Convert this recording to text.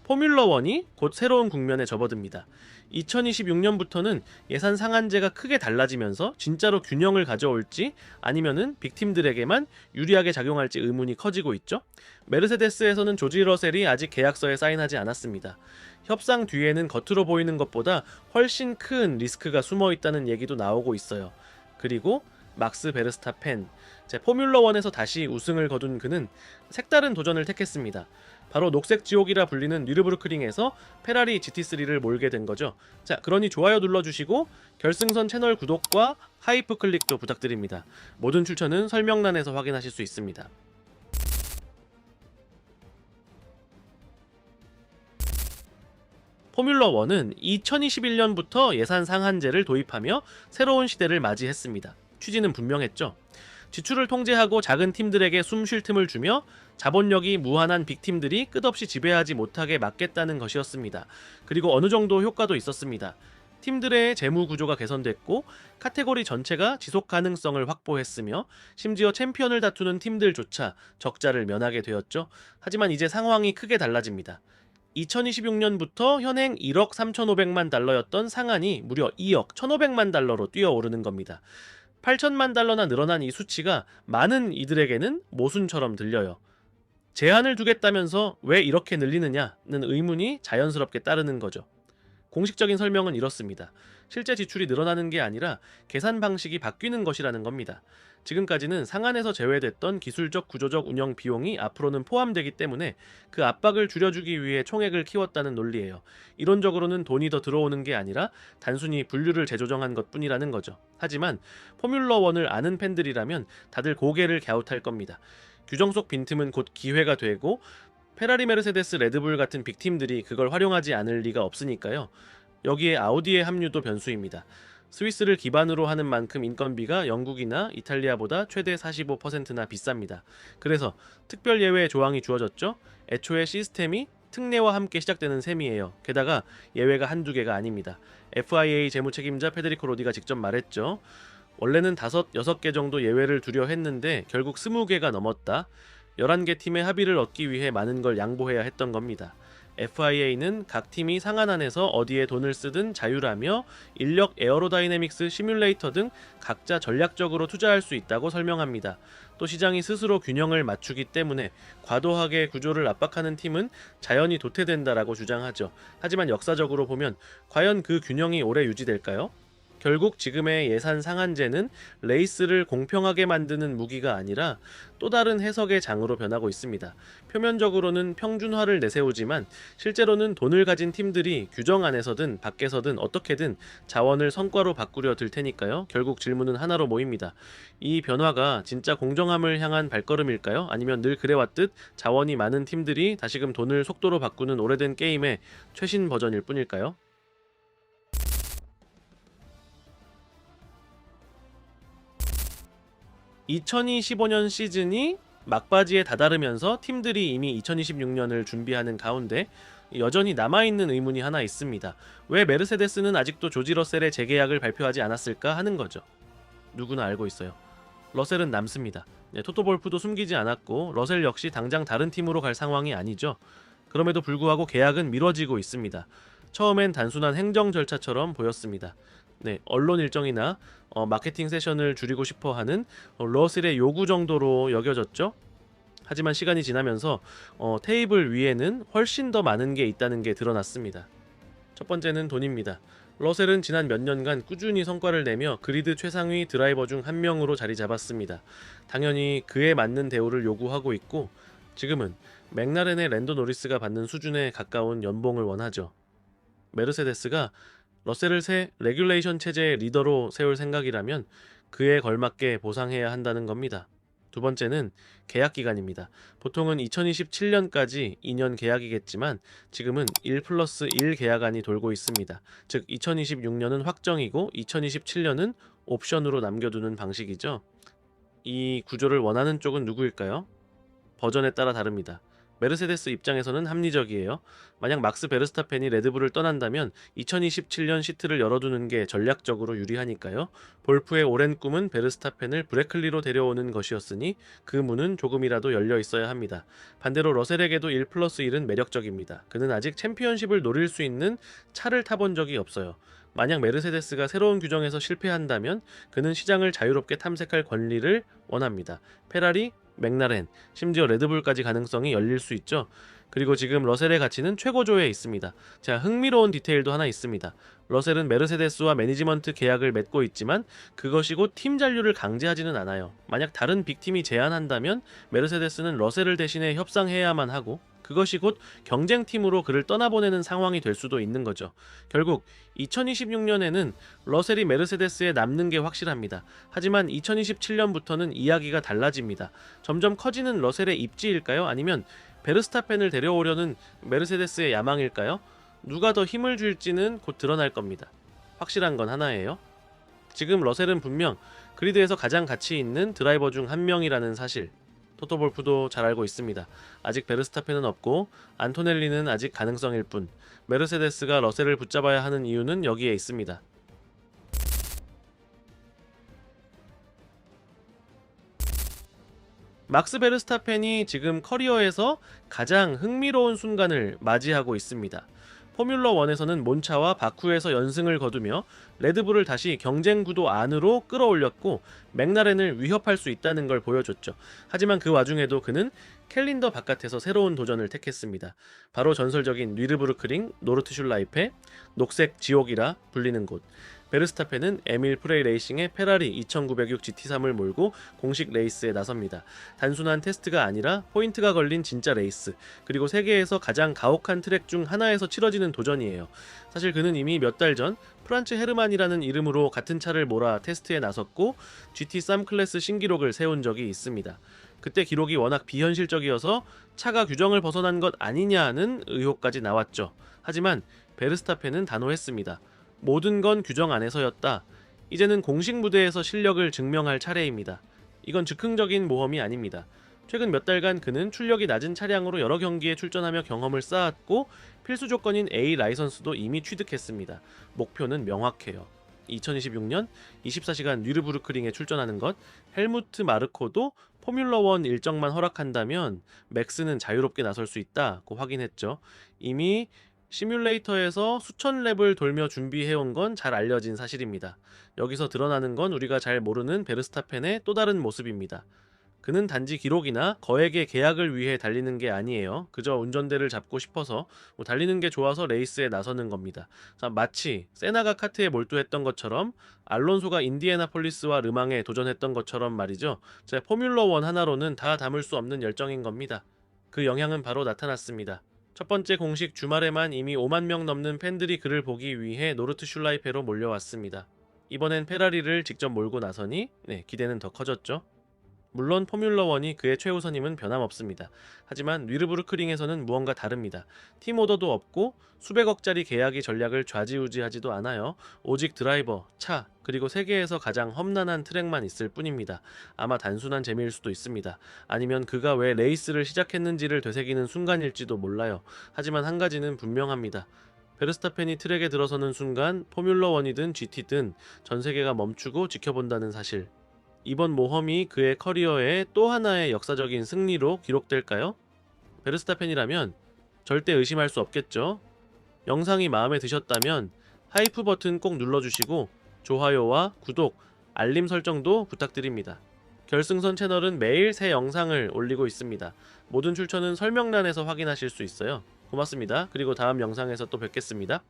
포뮬러 1이 곧 새로운 국면에 접어듭니다. 2026년부터는 예산 상한제가 크게 달라지면서 진짜로 균형을 가져올지 아니면은 빅팀들에게만 유리하게 작용할지 의문이 커지고 있죠. 메르세데스에서는 조지 러셀이 아직 계약서에 사인하지 않았습니다. 협상 뒤에는 겉으로 보이는 것보다 훨씬 큰 리스크가 숨어 있다는 얘기도 나오고 있어요. 그리고 막스 베르스타펜, 포뮬러 1에서 다시 우승을 거둔 그는 색다른 도전을 택했습니다. 바로 녹색 지옥이라 불리는 뉴르부르크링에서 페라리 GT3를 몰게 된 거죠. 자, 그러니 좋아요 눌러주시고 결승선 채널 구독과 하이프 클릭도 부탁드립니다. 모든 출처는 설명란에서 확인하실 수 있습니다. 포뮬러 1은 2021년부터 예산 상한제를 도입하며 새로운 시대를 맞이했습니다. 취지는 분명했죠. 지출을 통제하고 작은 팀들에게 숨 쉴 틈을 주며 자본력이 무한한 빅팀들이 끝없이 지배하지 못하게 막겠다는 것이었습니다. 그리고 어느 정도 효과도 있었습니다. 팀들의 재무 구조가 개선됐고 카테고리 전체가 지속 가능성을 확보했으며 심지어 챔피언을 다투는 팀들조차 적자를 면하게 되었죠. 하지만 이제 상황이 크게 달라집니다. 2026년부터 현행 1억 3,500만 달러였던 상한이 무려 2억 1,500만 달러로 뛰어오르는 겁니다. 8천만 달러나 늘어난 이 수치가 많은 이들에게는 모순처럼 들려요. 제한을 두겠다면서 왜 이렇게 늘리느냐는 의문이 자연스럽게 따르는 거죠. 공식적인 설명은 이렇습니다. 실제 지출이 늘어나는 게 아니라 계산 방식이 바뀌는 것이라는 겁니다. 지금까지는 상한에서 제외됐던 기술적 구조적 운영 비용이 앞으로는 포함되기 때문에 그 압박을 줄여주기 위해 총액을 키웠다는 논리예요. 이론적으로는 돈이 더 들어오는 게 아니라 단순히 분류를 재조정한 것뿐이라는 거죠. 하지만 포뮬러 1을 아는 팬들이라면 다들 고개를 갸웃할 겁니다. 규정 속 빈틈은 곧 기회가 되고 페라리, 메르세데스, 레드불 같은 빅팀들이 그걸 활용하지 않을 리가 없으니까요. 여기에 아우디의 합류도 변수입니다. 스위스를 기반으로 하는 만큼 인건비가 영국이나 이탈리아보다 최대 45%나 비쌉니다. 그래서 특별 예외 조항이 주어졌죠. 애초에 시스템이 특례와 함께 시작되는 셈이에요. 게다가 예외가 한두 개가 아닙니다. FIA 재무책임자 페데리코 로디가 직접 말했죠. 원래는 5, 6개 정도 예외를 두려 했는데 결국 20개가 넘었다. 11개 팀의 합의를 얻기 위해 많은 걸 양보해야 했던 겁니다. FIA는 각 팀이 상한안에서 어디에 돈을 쓰든 자유라며 인력 에어로다이내믹스 시뮬레이터 등 각자 전략적으로 투자할 수 있다고 설명합니다. 또 시장이 스스로 균형을 맞추기 때문에 과도하게 구조를 압박하는 팀은 자연히 도태된다라고 주장하죠. 하지만 역사적으로 보면 과연 그 균형이 오래 유지될까요? 결국 지금의 예산 상한제는 레이스를 공평하게 만드는 무기가 아니라 또 다른 해석의 장으로 변하고 있습니다. 표면적으로는 평준화를 내세우지만 실제로는 돈을 가진 팀들이 규정 안에서든 밖에서든 어떻게든 자원을 성과로 바꾸려 들 테니까요. 결국 질문은 하나로 모입니다. 이 변화가 진짜 공정함을 향한 발걸음일까요? 아니면 늘 그래왔듯 자원이 많은 팀들이 다시금 돈을 속도로 바꾸는 오래된 게임의 최신 버전일 뿐일까요? 2025년 시즌이 막바지에 다다르면서 팀들이 이미 2026년을 준비하는 가운데 여전히 남아있는 의문이 하나 있습니다. 왜 메르세데스는 아직도 조지 러셀의 재계약을 발표하지 않았을까 하는 거죠. 누구나 알고 있어요. 러셀은 남습니다. 토토볼프도 숨기지 않았고 러셀 역시 당장 다른 팀으로 갈 상황이 아니죠. 그럼에도 불구하고 계약은 미뤄지고 있습니다. 처음엔 단순한 행정 절차처럼 보였습니다. 언론 일정이나 마케팅 세션을 줄이고 싶어하는 러셀의 요구 정도로 여겨졌죠. 하지만 시간이 지나면서 테이블 위에는 훨씬 더 많은 게 있다는 게 드러났습니다. 첫 번째는 돈입니다. 러셀은 지난 몇 년간 꾸준히 성과를 내며 그리드 최상위 드라이버 중 한 명으로 자리 잡았습니다. 당연히 그에 맞는 대우를 요구하고 있고 지금은 맥라렌의 랜도 노리스가 받는 수준에 가까운 연봉을 원하죠. 메르세데스가 러셀을 새 레귤레이션 체제의 리더로 세울 생각이라면 그에 걸맞게 보상해야 한다는 겁니다. 두 번째는 계약 기간입니다. 보통은 2027년까지 2년 계약이겠지만 지금은 1+1 계약안이 돌고 있습니다. 즉 2026년은 확정이고 2027년은 옵션으로 남겨두는 방식이죠. 이 구조를 원하는 쪽은 누구일까요? 버전에 따라 다릅니다. 메르세데스 입장에서는 합리적이에요. 만약 막스 베르스타펜이 레드불을 떠난다면 2027년 시트를 열어두는 게 전략적으로 유리하니까요. 볼프의 오랜 꿈은 베르스타펜을 브레클리로 데려오는 것이었으니 그 문은 조금이라도 열려 있어야 합니다. 반대로 러셀에게도 1+1은 매력적입니다. 그는 아직 챔피언십을 노릴 수 있는 차를 타본 적이 없어요. 만약 메르세데스가 새로운 규정에서 실패한다면 그는 시장을 자유롭게 탐색할 권리를 원합니다. 페라리, 맥라렌, 심지어 레드불까지 가능성이 열릴 수 있죠. 그리고 지금 러셀의 가치는 최고조에 있습니다. 자, 흥미로운 디테일도 하나 있습니다. 러셀은 메르세데스와 매니지먼트 계약을 맺고 있지만 그것이 곧 팀 잔류를 강제하지는 않아요. 만약 다른 빅팀이 제안한다면 메르세데스는 러셀을 대신해 협상해야만 하고 그것이 곧 경쟁팀으로 그를 떠나보내는 상황이 될 수도 있는 거죠. 결국 2026년에는 러셀이 메르세데스에 남는 게 확실합니다. 하지만 2027년부터는 이야기가 달라집니다. 점점 커지는 러셀의 입지일까요? 아니면 베르스타펜을 데려오려는 메르세데스의 야망일까요? 누가 더 힘을 줄지는 곧 드러날 겁니다. 확실한 건 하나예요. 지금 러셀은 분명 그리드에서 가장 가치 있는 드라이버 중 한 명이라는 사실, 토토 볼프도 잘 알고 있습니다. 아직 베르스타펜은 없고 안토넬리는 아직 가능성일 뿐, 메르세데스가 러셀을 붙잡아야 하는 이유는 여기에 있습니다. 막스 베르스타펜이 지금 커리어에서 가장 흥미로운 순간을 맞이하고 있습니다. 포뮬러 1에서는 몬차와 바쿠에서 연승을 거두며 레드불을 다시 경쟁 구도 안으로 끌어올렸고 맥라렌을 위협할 수 있다는 걸 보여줬죠. 하지만 그 와중에도 그는 캘린더 바깥에서 새로운 도전을 택했습니다. 바로 전설적인 뉘르부르크링 노르트슐라이페, 녹색 지옥이라 불리는 곳. 베르스타펜은 에밀 프레이 레이싱의 페라리 2906 GT3을 몰고 공식 레이스에 나섭니다. 단순한 테스트가 아니라 포인트가 걸린 진짜 레이스, 그리고 세계에서 가장 가혹한 트랙 중 하나에서 치러지는 도전이에요. 사실 그는 이미 몇 달 전 프란츠 헤르만이라는 이름으로 같은 차를 몰아 테스트에 나섰고 GT3 클래스 신기록을 세운 적이 있습니다. 그때 기록이 워낙 비현실적이어서 차가 규정을 벗어난 것 아니냐는 의혹까지 나왔죠. 하지만 베르스타펜은 단호했습니다. 모든 건 규정 안에서였다. 이제는 공식 무대에서 실력을 증명할 차례입니다. 이건 즉흥적인 모험이 아닙니다. 최근 몇 달간 그는 출력이 낮은 차량으로 여러 경기에 출전하며 경험을 쌓았고 필수 조건인 A 라이선스도 이미 취득했습니다. 목표는 명확해요. 2026년 24시간 뉘르부르크링에 출전하는 것, 헬무트 마르코도 포뮬러 1 일정만 허락한다면 맥스는 자유롭게 나설 수 있다고 확인했죠. 이미 시뮬레이터에서 수천 랩을 돌며 준비해온 건 잘 알려진 사실입니다. 여기서 드러나는 건 우리가 잘 모르는 베르스타펜의 또 다른 모습입니다. 그는 단지 기록이나 거액의 계약을 위해 달리는 게 아니에요. 그저 운전대를 잡고 싶어서 달리는 게 좋아서 레이스에 나서는 겁니다. 자, 마치 세나가 카트에 몰두했던 것처럼, 알론소가 인디애나폴리스와 르망에 도전했던 것처럼 말이죠. 자, 포뮬러 1 하나로는 다 담을 수 없는 열정인 겁니다. 그 영향은 바로 나타났습니다. 첫 번째 공식 주말에만 이미 5만 명 넘는 팬들이 그를 보기 위해 노르트슐라이페로 몰려왔습니다. 이번엔 페라리를 직접 몰고 나서니 기대는 더 커졌죠. 물론 포뮬러 1이 그의 최우선임은 변함없습니다. 하지만 뉘르부르크링에서는 무언가 다릅니다. 팀 오더도 없고 수백억짜리 계약이 전략을 좌지우지하지도 않아요. 오직 드라이버, 차, 그리고 세계에서 가장 험난한 트랙만 있을 뿐입니다. 아마 단순한 재미일 수도 있습니다. 아니면 그가 왜 레이스를 시작했는지를 되새기는 순간일지도 몰라요. 하지만 한 가지는 분명합니다. 베르스타펜이 트랙에 들어서는 순간 포뮬러 1이든 GT든 전 세계가 멈추고 지켜본다는 사실. 이번 모험이 그의 커리어의 또 하나의 역사적인 승리로 기록될까요? 베르스타펜이라면 절대 의심할 수 없겠죠? 영상이 마음에 드셨다면 하이프 버튼 꼭 눌러주시고 좋아요와 구독, 알림 설정도 부탁드립니다. 결승선 채널은 매일 새 영상을 올리고 있습니다. 모든 출처는 설명란에서 확인하실 수 있어요. 고맙습니다. 그리고 다음 영상에서 또 뵙겠습니다.